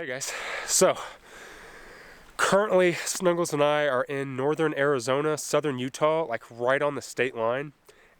Hey guys, so currently Snuggles and I are in northern Arizona, southern Utah, like right on the state line.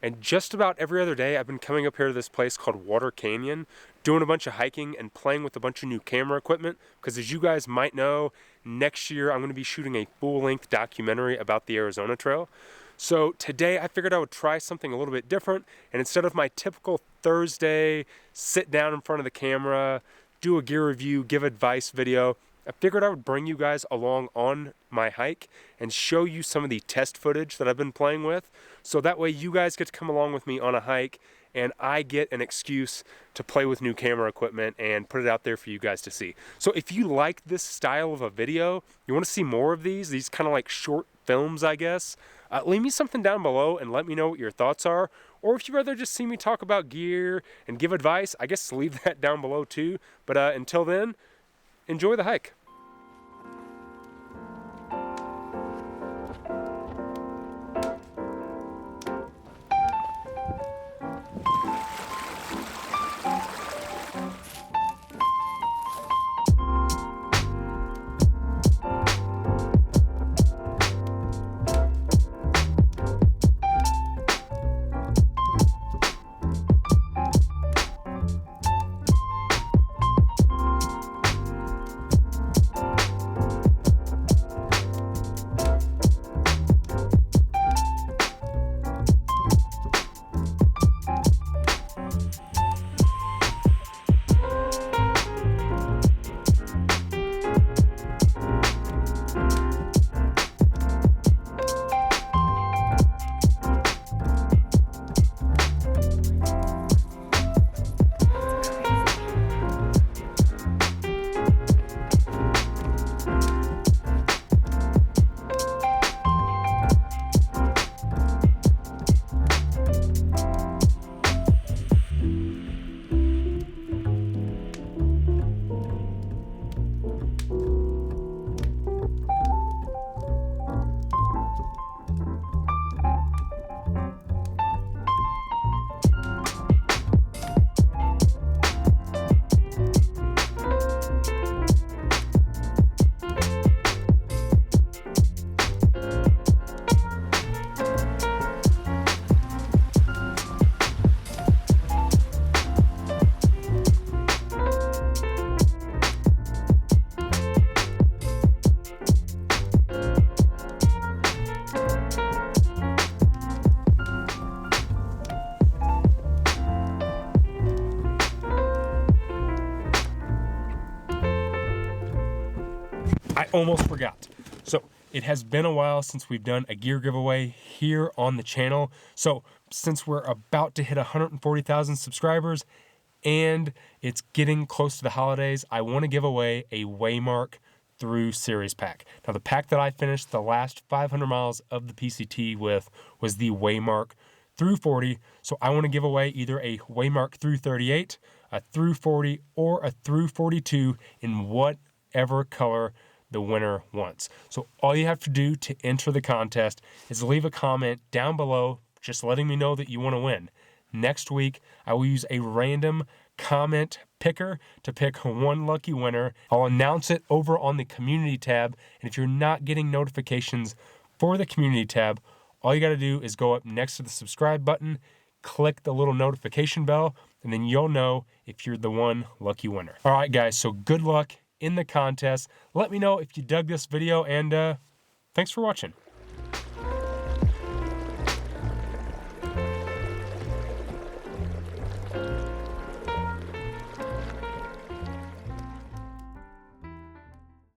And just about every other day I've been coming up here to this place called Water Canyon, doing a bunch of hiking and playing with a bunch of new camera equipment, because as you guys might know, next year I'm going to be shooting a full-length documentary about the Arizona Trail. So today I figured I would try something a little bit different, and instead of my typical Thursday sit down in front of the camera, do a gear review, give advice video, I figured I would bring you guys along on my hike and show you some of the test footage that I've been playing with, so that way you guys get to come along with me on a hike and I get an excuse to play with new camera equipment and put it out there for you guys to see. So if you like this style of a video, you want to see more of these kind of like short films, I guess, leave me something down below and let me know what your thoughts are. Or if you'd rather just see me talk about gear and give advice, I guess leave that down below too. But until then, enjoy the hike. I almost forgot. So it has been a while since we've done a gear giveaway here on the channel. So since we're about to hit 140,000 subscribers and it's getting close to the holidays, I want to give away a Waymark Thru series pack. Now the pack that I finished the last 500 miles of the PCT with was the Waymark Thru 40. So I want to give away either a Waymark Thru 38, a Thru 40, or a Thru 42 in whatever color the winner wants. So all you have to do to enter the contest is leave a comment down below just letting me know that you want to win. Next week, I will use a random comment picker to pick one lucky winner. I'll announce it over on the community tab, and if you're not getting notifications for the community tab, all you got to do is go up next to the subscribe button, click the little notification bell, and then you'll know if you're the one lucky winner. All right, guys, so good luck in the contest. Let me know if you dug this video, and thanks for watching.